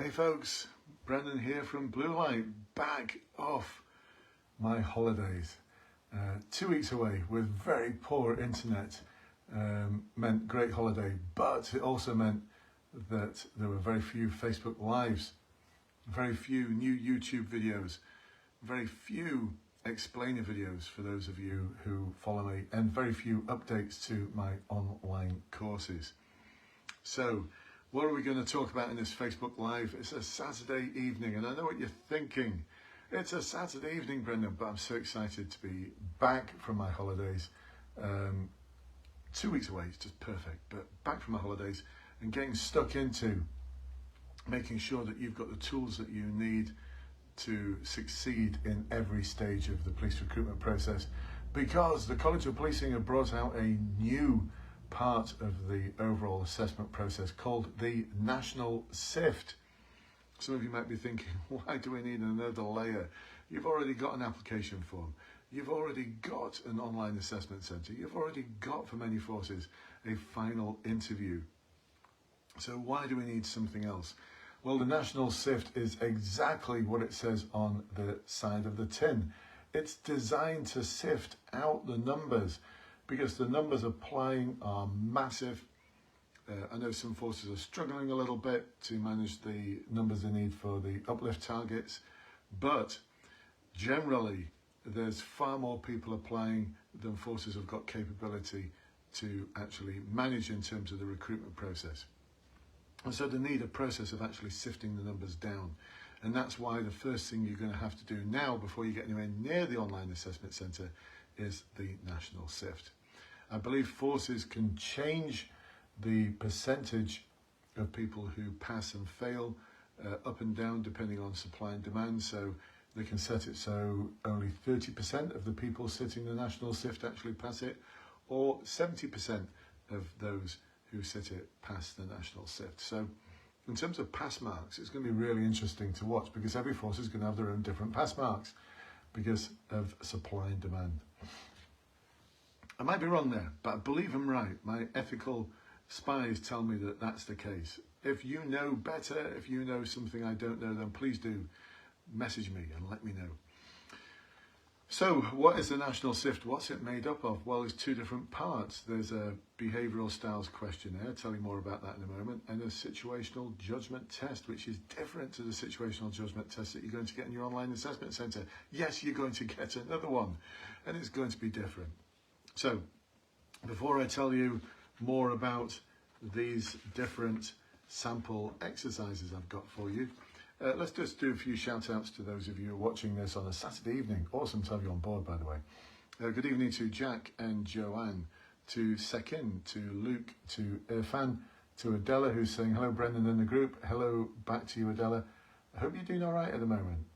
Hey folks, Brendan here from Bluelight, back off my holidays. 2 weeks away with very poor internet meant great holiday, but it also meant that there were very few Facebook Lives, very few new YouTube videos, very few explainer videos for those of you who follow me, and very few updates to my online courses. So, what are we going to talk about in this Facebook Live? It's a Saturday evening, and I know what you're thinking. It's a Saturday evening, Brendan, but I'm so excited to be back from my holidays. 2 weeks away, it's just perfect, but back from my holidays and getting stuck into making sure that you've got the tools that you need to succeed in every stage of the police recruitment process, because the College of Policing have brought out a new part of the overall assessment process called the National Sift. Some of you might be thinking, why do we need another layer? You've already got an application form. You've already got an online assessment centre. You've already got, for many forces, a final interview. So why do we need something else? Well, the National Sift is exactly what it says on the side of the tin. It's designed to sift out the numbers, because the numbers applying are massive. I know some forces are struggling a little bit to manage the numbers they need for the uplift targets, but generally there's far more people applying than forces have got capability to actually manage in terms of the recruitment process. And so they need a process of actually sifting the numbers down. And that's why the first thing you're going to have to do now, before you get anywhere near the online assessment centre, is the National Sift. I believe forces can change the percentage of people who pass and fail up and down depending on supply and demand. So they can set it so only 30% of the people sitting the National Sift actually pass it, or 70% of those who sit it pass the National Sift. So in terms of pass marks, it's going to be really interesting to watch, because every force is going to have their own different pass marks because of supply and demand. I might be wrong there, but I believe I'm right. My ethical spies tell me that that's the case. If you know better, if you know something I don't know, then please do message me and let me know. So what is the National Sift? What's it made up of? Well, there's two different parts. There's a behavioural styles questionnaire, I'll tell you more about that in a moment, and a situational judgment test, which is different to the situational judgment test that you're going to get in your online assessment centre. Yes, you're going to get another one, and it's going to be different. So before I tell you more about these different sample exercises I've got for you, let's just do a few shout outs to those of you who are watching this on a Saturday evening. Awesome to have you on board, by the way. Good evening to Jack and Joanne, to Sekin, to Luke, to Irfan, to Adela, who's saying hello Brendan in the group. Hello back to you, Adela. I hope you're doing all right at the moment.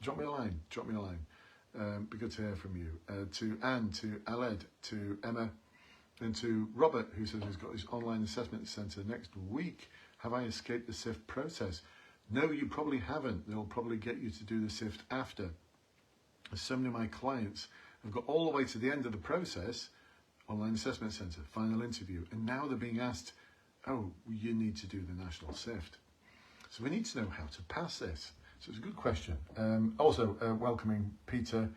Drop me a line. Be good to hear from you. To Anne, to Aled, to Emma, and to Robert, who says he's got his online assessment centre next week. Have I escaped the SIFT process? No, you probably haven't. They'll probably get you to do the SIFT after. So many of my clients have got all the way to the end of the process, online assessment centre, final interview, and now they're being asked, oh, you need to do the National SIFT. So we need to know how to pass this. So it's a good question. Also welcoming Peter,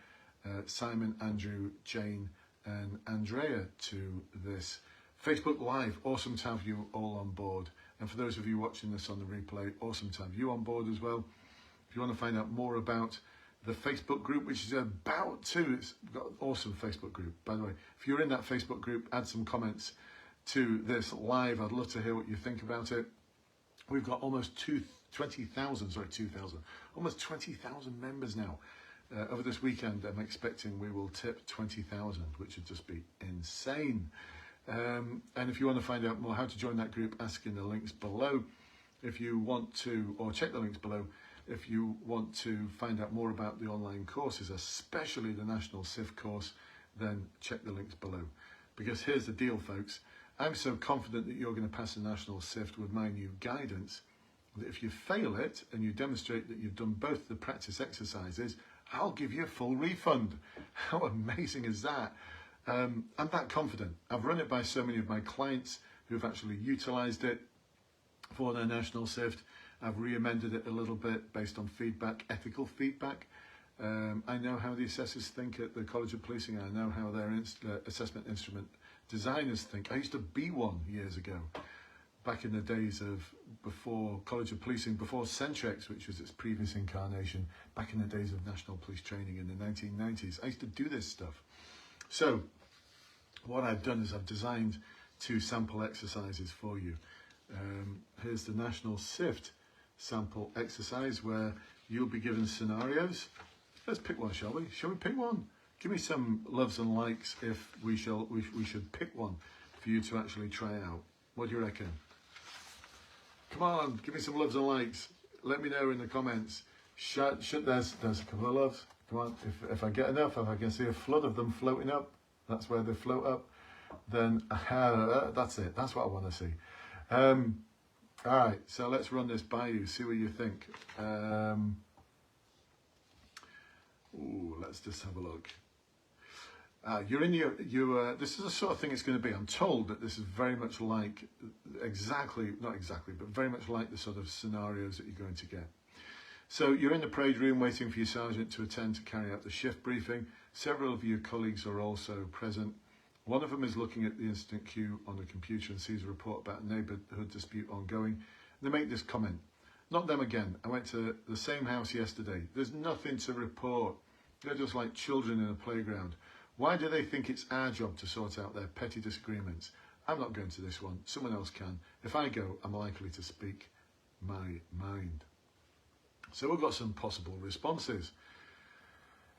Simon, Andrew, Jane and Andrea to this Facebook Live. Awesome to have you all on board. And for those of you watching this on the replay, awesome to have you on board as well. If you want to find out more about the Facebook group, which is about to, it's got an awesome Facebook group. By the way, if you're in that Facebook group, add some comments to this live. I'd love to hear what you think about it. We've got almost 20,000 members now. Over this weekend, I'm expecting we will tip 20,000, which would just be insane. And if you want to find out more how to join that group, ask in the links below. If you want to, or check the links below, if you want to find out more about the online courses, especially the National Sift Course, then check the links below. Because here's the deal, folks. I'm so confident that you're going to pass the National Sift with my new guidance, that if you fail it and you demonstrate that you've done both the practice exercises, I'll give you a full refund. How amazing is that? I'm that confident. I've run it by so many of my clients who've actually utilised it for their National Sift, I've re-amended it a little bit based on feedback, ethical feedback. I know how the assessors think at the College of Policing. I know how their assessment instrument designers think. I used to be one years ago, back in the days of before College of Policing, before Centrex, which was its previous incarnation, back in the days of National Police Training in the 1990s. I used to do this stuff. So what I've done is I've designed 2 sample exercises for you. Here's the National Sift sample exercise where you'll be given scenarios. Let's pick one, shall we? Shall we pick one? Give me some loves and likes if we should pick one for you to actually try out. What do you reckon? Come on, give me some loves and likes. Let me know in the comments. There's a couple of loves. Come on, if I get enough, if I can see a flood of them floating up, that's where they float up, then that's it. That's what I want to see. All right, so let's run this by you, see what you think. Let's just have a look. You're in your this is the sort of thing it's going to be. I'm told that this is very much like, not exactly, but very much like the sort of scenarios that you're going to get. So you're in the parade room waiting for your sergeant to attend to carry out the shift briefing. Several of your colleagues are also present. One of them is looking at the incident queue on the computer and sees a report about a neighbourhood dispute ongoing. They make this comment: "Not them again. I went to the same house yesterday. There's nothing to report. They're just like children in a playground. Why do they think it's our job to sort out their petty disagreements? I'm not going to this one. Someone else can. If I go, I'm likely to speak my mind." So we've got some possible responses.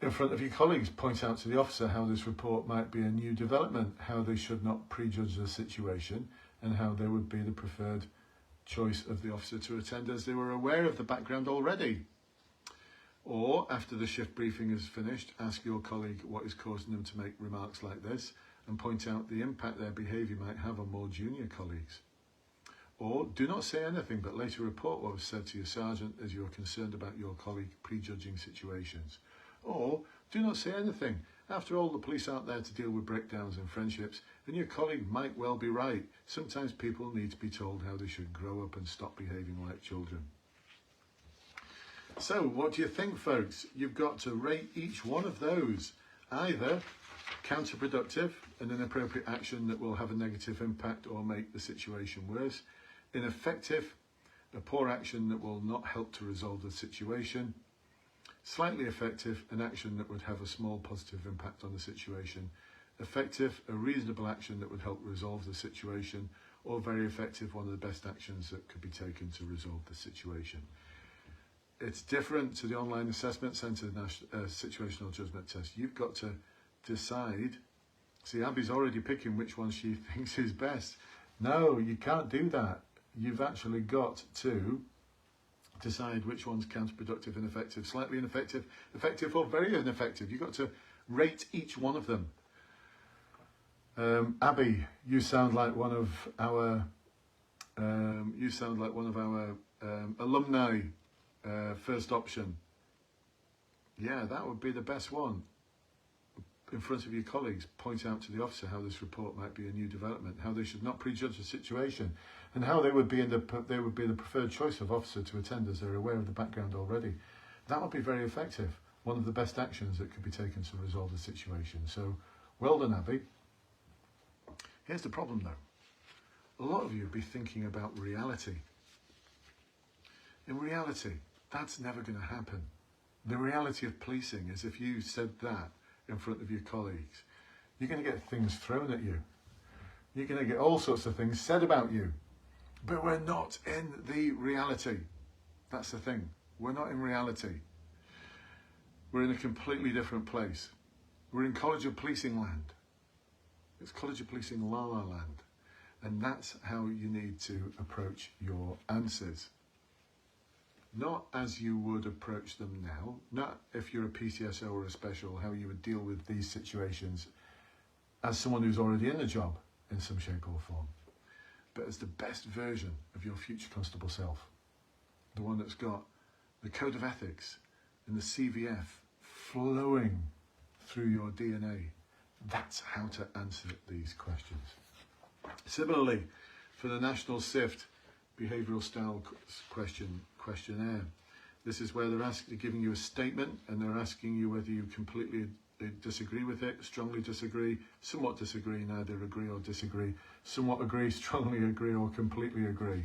In front of your colleagues, point out to the officer how this report might be a new development, how they should not prejudge the situation, and how they would be the preferred choice of the officer to attend as they were aware of the background already. Or, after the shift briefing is finished, ask your colleague what is causing them to make remarks like this and point out the impact their behaviour might have on more junior colleagues. Or, do not say anything but later report what was said to your sergeant as you are concerned about your colleague prejudging situations. Or, do not say anything. After all, the police aren't there to deal with breakdowns in friendships, and your colleague might well be right. Sometimes people need to be told how they should grow up and stop behaving like children. So, what do you think, folks? You've got to rate each one of those. Either counterproductive, an inappropriate action that will have a negative impact or make the situation worse. Ineffective, a poor action that will not help to resolve the situation. Slightly effective, an action that would have a small positive impact on the situation. Effective, a reasonable action that would help resolve the situation. Or very effective, one of the best actions that could be taken to resolve the situation. It's different to the online assessment centre situational judgment test. You've got to decide. See, Abby's already picking which one she thinks is best. No, you can't do that. You've actually got to decide which one's counterproductive, ineffective, slightly ineffective, effective, or very ineffective. You've got to rate each one of them. Abby, you sound like one of our alumni. First option. Yeah, that would be the best one. In front of your colleagues, point out to the officer how this report might be a new development, how they should not prejudge the situation, and how they would be the preferred choice of officer to attend as they're aware of the background already. That would be very effective. One of the best actions that could be taken to resolve the situation. So, well done, Abby. Here's the problem, though. A lot of you would be thinking about reality. In reality, that's never going to happen. The reality of policing is if you said that in front of your colleagues, you're going to get things thrown at you. You're going to get all sorts of things said about you. But we're not in the reality. That's the thing. We're not in reality. We're in a completely different place. We're in College of Policing land. It's College of Policing La La Land. And that's how you need to approach your answers. Not as you would approach them now, not if you're a PCSO or a special, how you would deal with these situations as someone who's already in the job in some shape or form, but as the best version of your future constable self, the one that's got the code of ethics and the CVF flowing through your DNA. That's how to answer these questions. Similarly, for the National Sift Behavioural Style questionnaire. This is where they're giving you a statement and they're asking you whether you completely disagree with it, strongly disagree, somewhat disagree, neither agree or disagree, somewhat agree, strongly agree or completely agree.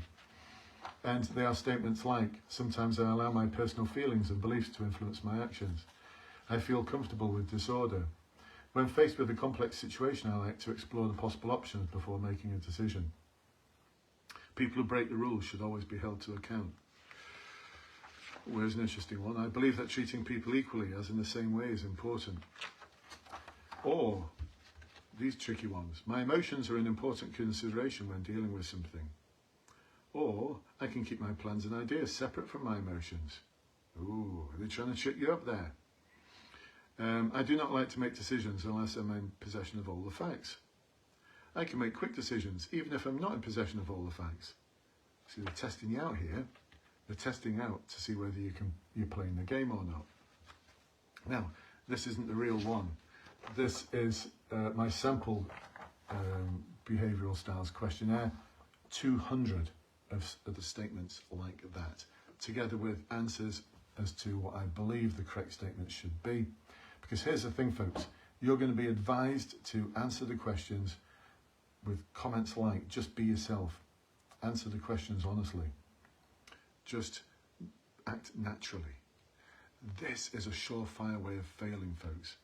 And they are statements like, sometimes I allow my personal feelings and beliefs to influence my actions. I feel comfortable with disorder. When faced with a complex situation, I like to explore the possible options before making a decision. People who break the rules should always be held to account. Here's an interesting one. I believe that treating people equally, as in the same way, is important. Or, these tricky ones. My emotions are an important consideration when dealing with something. Or, I can keep my plans and ideas separate from my emotions. Ooh, are they trying to trick you up there? I do not like to make decisions unless I'm in possession of all the facts. I can make quick decisions, even if I'm not in possession of all the facts. So they're testing you out here. They're testing out to see whether you're playing the game or not. Now, this isn't the real one. This is my sample behavioural styles questionnaire. 200 of the statements like that, together with answers as to what I believe the correct statement should be. Because here's the thing, folks, you're going to be advised to answer the questions with comments like, just be yourself, answer the questions honestly, just act naturally. This is a surefire way of failing, folks.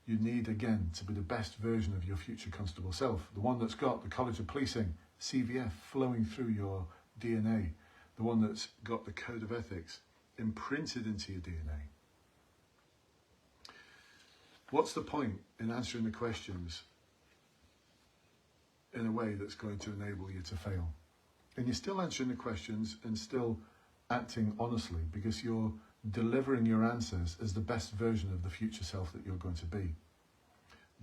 You need, again, to be the best version of your future constable self, the one that's got the College of Policing, CVF, flowing through your DNA, the one that's got the code of ethics imprinted into your DNA. What's the point in answering the questions in a way that's going to enable you to fail? And you're still answering the questions and still acting honestly, because you're delivering your answers as the best version of the future self that you're going to be.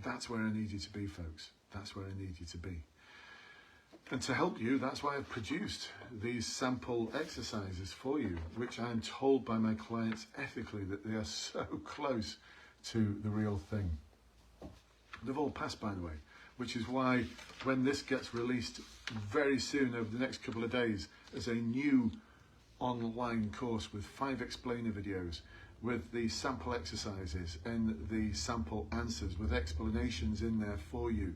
That's where I need you to be, folks. That's where I need you to be. And to help you, that's why I've produced these sample exercises for you, which I'm told by my clients ethically that they are so close to the real thing. They've all passed, by the way, which is why when this gets released very soon over the next couple of days as a new online course with 5 explainer videos, with the sample exercises and the sample answers with explanations in there for you.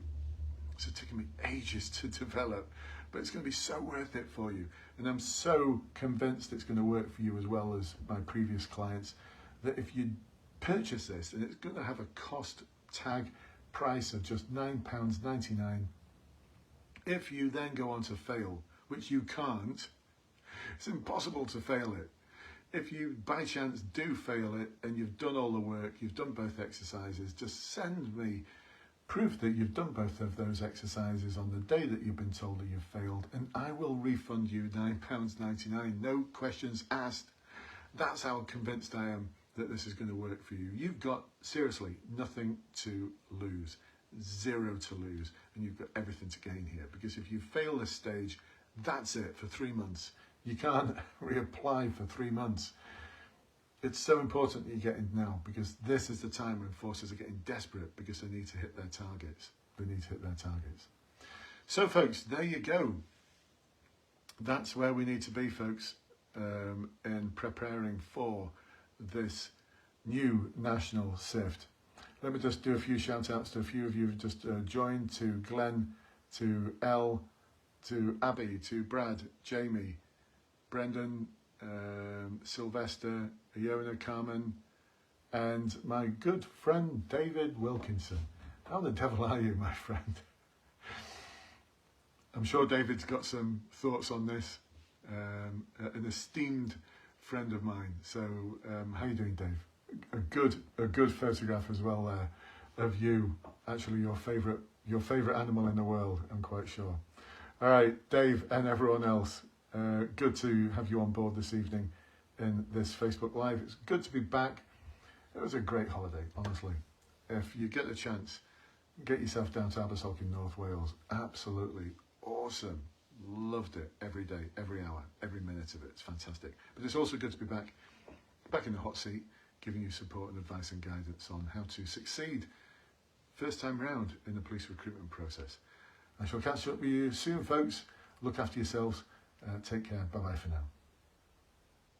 It's taken me ages to develop, but it's going to be so worth it for you. And I'm so convinced it's going to work for you as well as my previous clients, that if you purchase this, and it's going to have a cost tag price of just £9.99, if you then go on to fail, which you can't, it's impossible to fail it. If you by chance do fail it and you've done all the work, you've done both exercises, just send me proof that you've done both of those exercises on the day that you've been told that you've failed, and I will refund you £9.99, no questions asked. That's how convinced I am that this is going to work for you. You've got, seriously, nothing to lose, 0 to lose, and you've got everything to gain here, because if you fail this stage, that's it for 3 months. You can't reapply for 3 months. It's so important that you get in now, because this is the time when forces are getting desperate because they need to hit their targets. They need to hit their targets. So, folks, there you go. That's where we need to be, folks, in preparing for this new National Sift. Let me just do a few shout outs to a few of you who've just joined, to Glenn, to Elle, to Abby, to Brad, Jamie, Brendan, Sylvester, Iona, Carmen, and my good friend David Wilkinson. How the devil are you, my friend? I'm sure David's got some thoughts on this, an esteemed friend of mine. So how you doing, Dave? A good photograph as well there of you, actually your favourite animal in the world, I'm quite sure. All right, Dave and everyone else, good to have you on board this evening in this Facebook Live. It's good to be back. It was a great holiday, honestly. If you get the chance, get yourself down to Abersoch in North Wales. Absolutely awesome. Loved it every day, every hour, every minute of it. It's fantastic. But it's also good to be back in the hot seat, giving you support and advice and guidance on how to succeed first time round in the police recruitment process. I shall catch up with you soon, folks. Look after yourselves. Take care. Bye-bye for now.